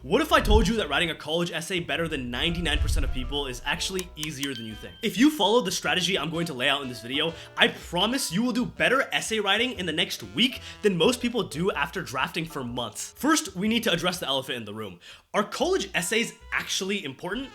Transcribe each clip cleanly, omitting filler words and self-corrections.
What if I told you that writing a college essay better than 99% of people is actually easier than you think? If you follow the strategy I'm going to lay out in this video, I promise you will do better essay writing in the next week than most people do after drafting for months. First, we need to address the elephant in the room. Are college essays actually important?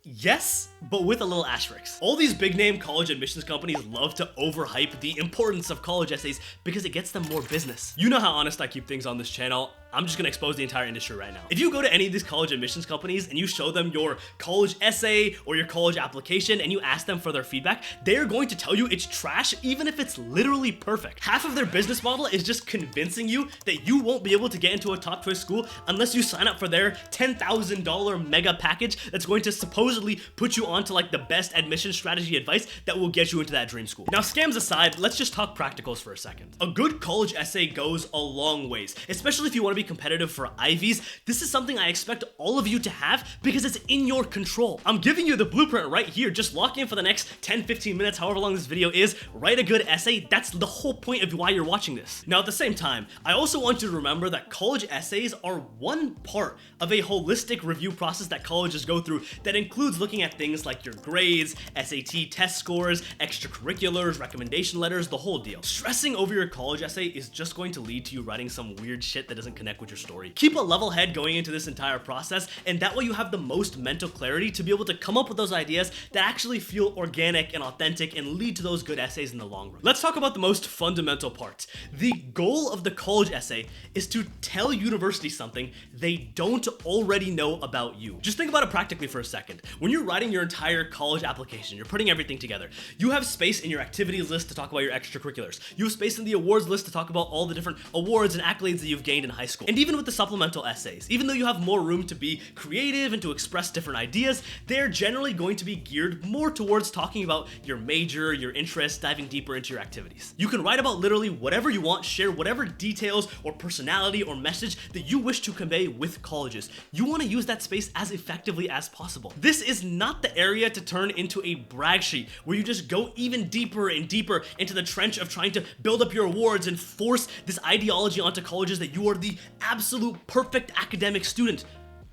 Yes, but with a little asterisk. All these big name college admissions companies love to overhype the importance of college essays because it gets them more business. You know how honest I keep things on this channel. I'm just gonna expose the entire industry right now. If you go to any of these college admissions companies and you show them your college essay or your college application and you ask them for their feedback, they're going to tell you it's trash even if it's literally perfect. Half of their business model is just convincing you that you won't be able to get into a top choice school unless you sign up for their $10,000 mega package that's going to supposedly put you onto like the best admission strategy advice that will get you into that dream school. Now, scams aside, let's just talk practicals for a second. A good college essay goes a long ways, especially if you want to be competitive for Ivies. This is something I expect all of you to have because it's in your control. I'm giving you the blueprint right here. Just lock in for the next 10-15 minutes, however long this video is, write a good essay. That's the whole point of why you're watching this. Now, at the same time, I also want you to remember that college essays are one part of a holistic review process that colleges go through that includes looking at things like your grades, SAT test scores, extracurriculars, recommendation letters, the whole deal. Stressing over your college essay is just going to lead to you writing some weird shit that doesn't connect with your story. Keep a level head going into this entire process, and that way you have the most mental clarity to be able to come up with those ideas that actually feel organic and authentic and lead to those good essays in the long run. Let's talk about the most fundamental part. The goal of the college essay is to tell university something they don't already know about you. Just think about it practically for a second. When you're writing your entire college application, you're putting everything together. You have space in your activities list to talk about your extracurriculars. You have space in the awards list to talk about all the different awards and accolades that you've gained in high school. And even with the supplemental essays, even though you have more room to be creative and to express different ideas, they're generally going to be geared more towards talking about your major, your interests, diving deeper into your activities. You can write about literally whatever you want, share whatever details or personality or message that you wish to convey with colleges. You want to use that space as effectively as possible. This is not the area to turn into a brag sheet where you just go even deeper and deeper into the trench of trying to build up your awards and force this ideology onto colleges that you are the absolute perfect academic student.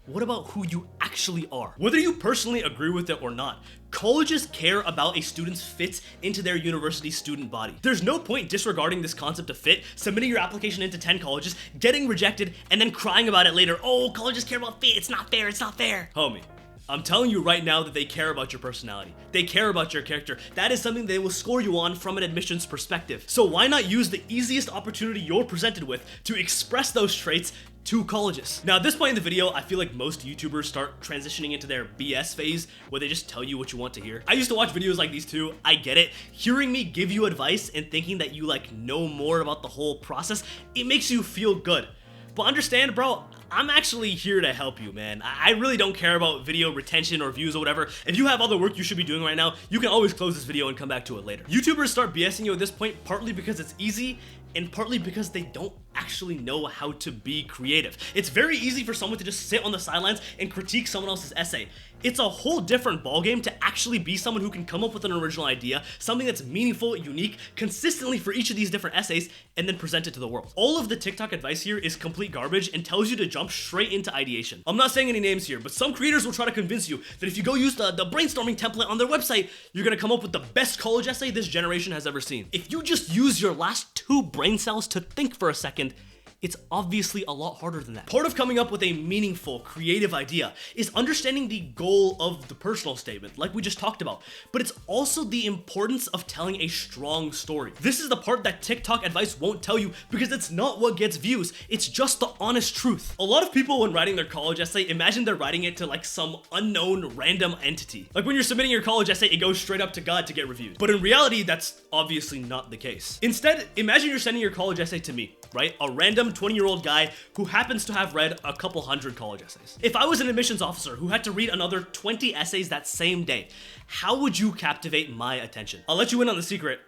What about who you actually are? Whether you personally agree with it or not, colleges care about a student's fit into their university student body. There's no point disregarding this concept of fit, submitting your application into 10 colleges, getting rejected, and then crying about it later. Oh, colleges care about fit. It's not fair. It's not fair. Homie, I'm telling you right now that they care about your personality. They care about your character. That is something they will score you on from an admissions perspective. So why not use the easiest opportunity you're presented with to express those traits to colleges? Now, at this point in the video, I feel like most YouTubers start transitioning into their BS phase where they just tell you what you want to hear. I used to watch videos like these too. I get it. Hearing me give you advice and thinking that you like know more about the whole process, it makes you feel good. But understand, bro, I'm actually here to help you, man. I really don't care about video retention or views or whatever. If you have other work you should be doing right now, you can always close this video and come back to it later. YouTubers start BSing you at this point partly because it's easy and partly because they don't actually know how to be creative. It's very easy for someone to just sit on the sidelines and critique someone else's essay. It's a whole different ballgame to actually be someone who can come up with an original idea, something that's meaningful, unique, consistently for each of these different essays, and then present it to the world. All of the TikTok advice here is complete garbage and tells you to jump straight into ideation. I'm not saying any names here, but some creators will try to convince you that if you go use the brainstorming template on their website, you're gonna come up with the best college essay this generation has ever seen. If you just use your last 2 brain cells to think for a second, it's obviously a lot harder than that. Part of coming up with a meaningful, creative idea is understanding the goal of the personal statement, like we just talked about, but it's also the importance of telling a strong story. This is the part that TikTok advice won't tell you because it's not what gets views, it's just the honest truth. A lot of people when writing their college essay, imagine they're writing it to like some unknown random entity. Like when you're submitting your college essay, it goes straight up to God to get reviewed. But in reality, that's obviously not the case. Instead, imagine you're sending your college essay to me, right? A random 20-year-old guy who happens to have read a couple hundred college essays. If I was an admissions officer who had to read another 20 essays that same day, how would you captivate my attention? I'll let you in on the secret.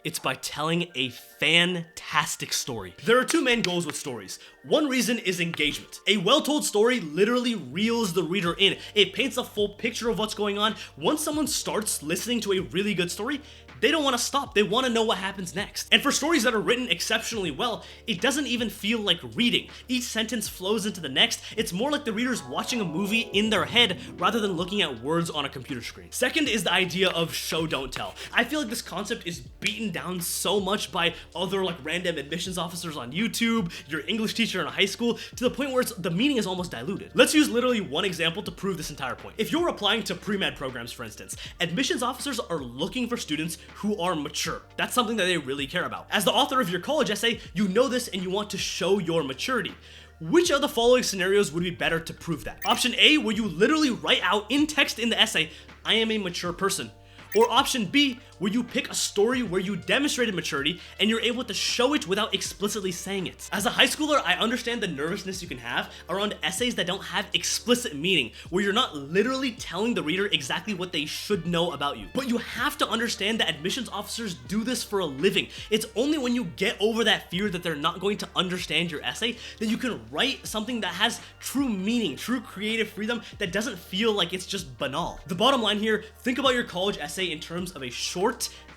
It's by telling a fantastic story. There are 2 main goals with stories. One reason is engagement. A well-told story literally reels the reader in. It paints a full picture of what's going on. Once someone starts listening to a really good story, they don't want to stop. They want to know what happens next. And for stories that are written exceptionally well, it doesn't even feel like reading. Each sentence flows into the next. It's more like the reader's watching a movie in their head rather than looking at words on a computer screen. Second is the idea of show don't tell. I feel like this concept is beaten down so much by other like random admissions officers on YouTube, your English teacher in high school, to the point where the meaning is almost diluted. Let's use literally one example to prove this entire point. If you're applying to pre-med programs, for instance, admissions officers are looking for students who are mature. That's something that they really care about. As the author of your college essay, you know this and you want to show your maturity. Which of the following scenarios would be better to prove that? Option A, where you literally write out in text in the essay, I am a mature person. Or option B, where you pick a story where you demonstrated maturity and you're able to show it without explicitly saying it. As a high schooler, I understand the nervousness you can have around essays that don't have explicit meaning, where you're not literally telling the reader exactly what they should know about you. But you have to understand that admissions officers do this for a living. It's only when you get over that fear that they're not going to understand your essay that you can write something that has true meaning, true creative freedom that doesn't feel like it's just banal. The bottom line here, think about your college essay in terms of a short,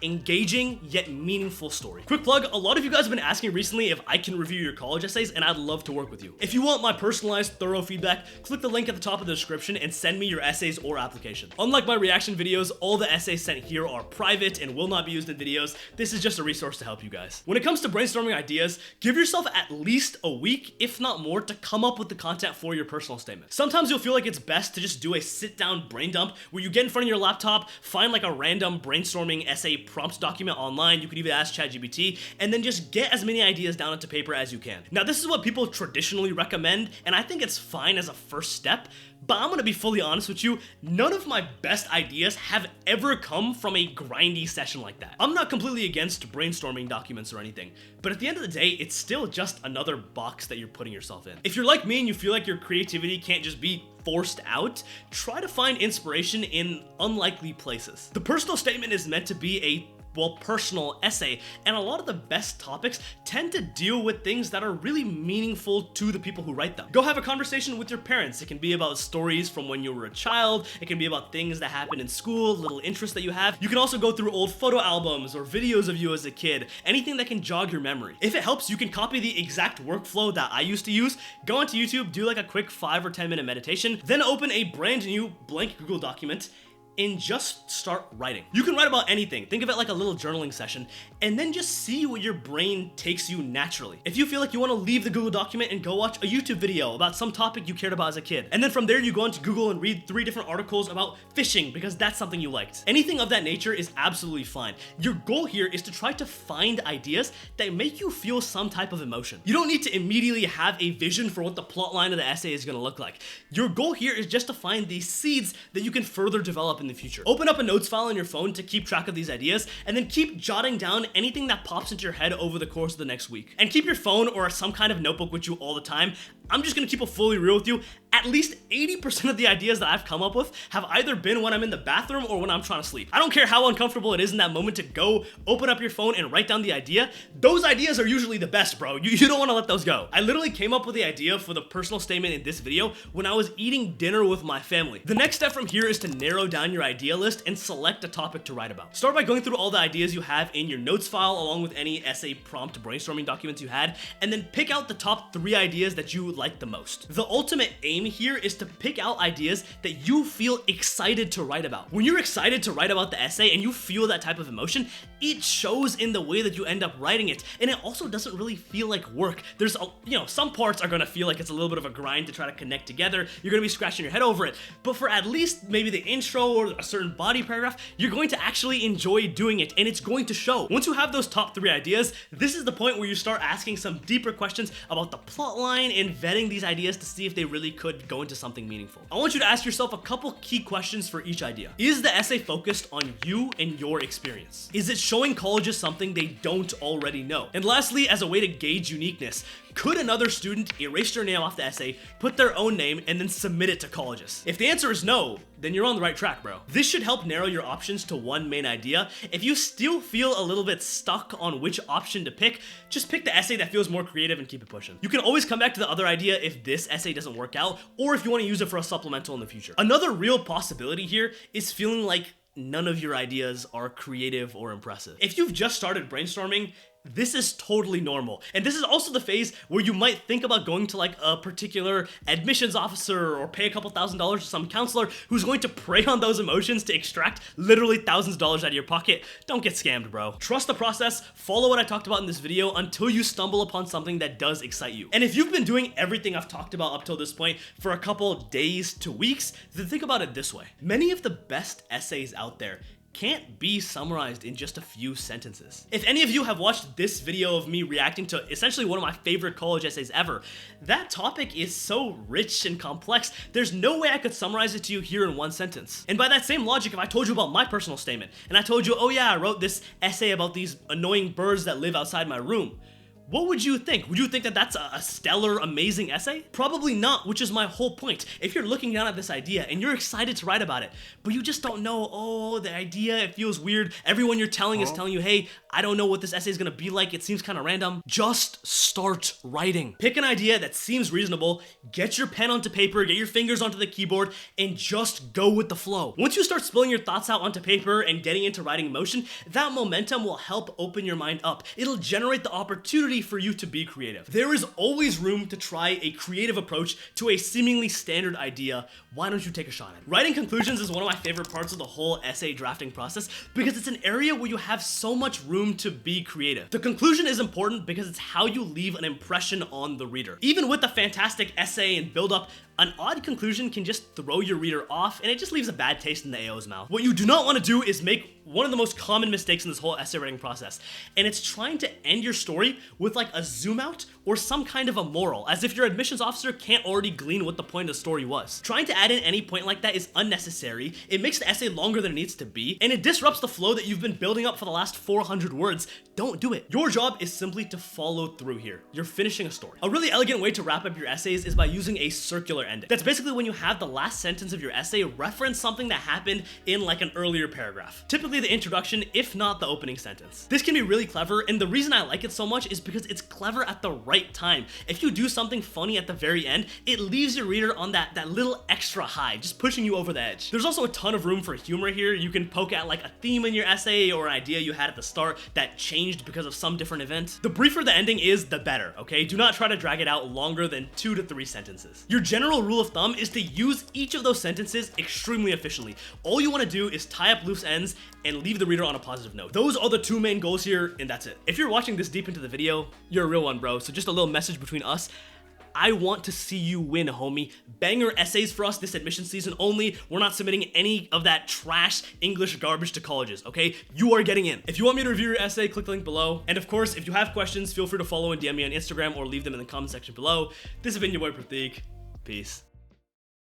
engaging, yet meaningful story. Quick plug, a lot of you guys have been asking recently if I can review your college essays, and I'd love to work with you. If you want my personalized, thorough feedback, click the link at the top of the description and send me your essays or application. Unlike my reaction videos, all the essays sent here are private and will not be used in videos. This is just a resource to help you guys. When it comes to brainstorming ideas, give yourself at least a week, if not more, to come up with the content for your personal statement. Sometimes you'll feel like it's best to just do a sit-down brain dump where you get in front of your laptop, find like a random brainstorming essay prompt document online, you could even ask ChatGPT, and then just get as many ideas down onto paper as you can. Now, this is what people traditionally recommend, and I think it's fine as a first step, but I'm gonna be fully honest with you, none of my best ideas have ever come from a grindy session like that. I'm not completely against brainstorming documents or anything, but at the end of the day, it's still just another box that you're putting yourself in. If you're like me and you feel like your creativity can't just be forced out, try to find inspiration in unlikely places. The personal statement is meant to be a personal essay, and a lot of the best topics tend to deal with things that are really meaningful to the people who write them. Go have a conversation with your parents. It can be about stories from when you were a child. It can be about things that happened in school, little interests that you have. You can also go through old photo albums or videos of you as a kid, anything that can jog your memory. If it helps, you can copy the exact workflow that I used to use. Go onto YouTube, do like a quick 5 or 10 minute meditation, then open a brand new blank Google document and just start writing. You can write about anything. Think of it like a little journaling session, and then just see where your brain takes you naturally. If you feel like you want to leave the Google document and go watch a YouTube video about some topic you cared about as a kid, and then from there you go into Google and read 3 different articles about fishing because that's something you liked. Anything of that nature is absolutely fine. Your goal here is to try to find ideas that make you feel some type of emotion. You don't need to immediately have a vision for what the plot line of the essay is going to look like. Your goal here is just to find these seeds that you can further develop in the future. Open up a notes file on your phone to keep track of these ideas, and then keep jotting down anything that pops into your head over the course of the next week. And keep your phone or some kind of notebook with you all the time. I'm just gonna keep it fully real with you. At least 80% of the ideas that I've come up with have either been when I'm in the bathroom or when I'm trying to sleep. I don't care how uncomfortable it is in that moment to go open up your phone and write down the idea. Those ideas are usually the best, bro. You don't wanna let those go. I literally came up with the idea for the personal statement in this video when I was eating dinner with my family. The next step from here is to narrow down your idea list and select a topic to write about. Start by going through all the ideas you have in your notes file along with any essay prompt brainstorming documents you had, and then pick out the top 3 ideas that you like the most. The ultimate aim here is to pick out ideas that you feel excited to write about. When you're excited to write about the essay and you feel that type of emotion, it shows in the way that you end up writing it, and it also doesn't really feel like work. There's some parts are gonna feel like it's a little bit of a grind to try to connect together. You're gonna be scratching your head over it, but for at least maybe the intro or a certain body paragraph, you're going to actually enjoy doing it, and it's going to show. Once you have those top 3 ideas, this is the point where you start asking some deeper questions about the plot line and vetting these ideas to see if they really could go into something meaningful. I want you to ask yourself a couple key questions for each idea. Is the essay focused on you and your experience? Is it showing colleges something they don't already know? And lastly, as a way to gauge uniqueness, could another student erase their name off the essay, put their own name, and then submit it to colleges? If the answer is no, then you're on the right track, bro. This should help narrow your options to one main idea. If you still feel a little bit stuck on which option to pick, just pick the essay that feels more creative and keep it pushing. You can always come back to the other idea if this essay doesn't work out, or if you want to use it for a supplemental in the future. Another real possibility here is feeling like none of your ideas are creative or impressive. If you've just started brainstorming, this is totally normal. And this is also the phase where you might think about going to like a particular admissions officer or pay a couple $1,000s to some counselor who's going to prey on those emotions to extract literally thousands of dollars out of your pocket. Don't get scammed, bro. Trust the process, follow what I talked about in this video until you stumble upon something that does excite you. And if you've been doing everything I've talked about up till this point for a couple days to weeks, then think about it this way. Many of the best essays out there can't be summarized in just a few sentences. If any of you have watched this video of me reacting to essentially one of my favorite college essays ever, that topic is so rich and complex, there's no way I could summarize it to you here in one sentence. And by that same logic, if I told you about my personal statement, and I told you, oh yeah, I wrote this essay about these annoying birds that live outside my room, what would you think? Would you think that that's a stellar, amazing essay? Probably not, which is my whole point. If you're looking down at this idea and you're excited to write about it, but you just don't know, oh, the idea, it feels weird. Everyone you're telling is telling you, hey, I don't know what this essay is gonna be like. It seems kind of random. Just start writing. Pick an idea that seems reasonable, get your pen onto paper, get your fingers onto the keyboard, and just go with the flow. Once you start spilling your thoughts out onto paper and getting into writing motion, that momentum will help open your mind up. It'll generate the opportunity for you to be creative. There is always room to try a creative approach to a seemingly standard idea. Why don't you take a shot at it? Writing conclusions is one of my favorite parts of the whole essay drafting process because it's an area where you have so much room to be creative. The conclusion is important because it's how you leave an impression on the reader. Even with a fantastic essay and build up, an odd conclusion can just throw your reader off and it just leaves a bad taste in the AO's mouth. What you do not want to do is make one of the most common mistakes in this whole essay writing process, and it's trying to end your story with like a zoom out or some kind of a moral, as if your admissions officer can't already glean what the point of the story was. Trying to add in any point like that is unnecessary, it makes the essay longer than it needs to be, and it disrupts the flow that you've been building up for the last 400 words. Don't do it. Your job is simply to follow through here. You're finishing a story. A really elegant way to wrap up your essays is by using a circular ending. That's basically when you have the last sentence of your essay reference something that happened in like an earlier paragraph. Typically the introduction, if not the opening sentence. This can be really clever, and the reason I like it so much is because it's clever at the right time. If you do something funny at the very end, it leaves your reader on that little extra high, just pushing you over the edge. There's also a ton of room for humor here. You can poke at like a theme in your essay or an idea you had at the start that changed because of some different event. The briefer the ending is, the better, okay? Do not try to drag it out longer than 2 to 3 sentences. Your general rule of thumb is to use each of those sentences extremely efficiently. All you want to do is tie up loose ends and leave the reader on a positive note. Those are the 2 main goals here, and that's it. If you're watching this deep into the video, you're a real one, bro. So just a little message between us. I want to see you win, homie. Banger essays for us this admission season only. We're not submitting any of that trash English garbage to colleges, okay? You are getting in. If you want me to review your essay, click the link below. And of course, if you have questions, feel free to follow and DM me on Instagram or leave them in the comment section below. This has been your boy Pratik. Peace.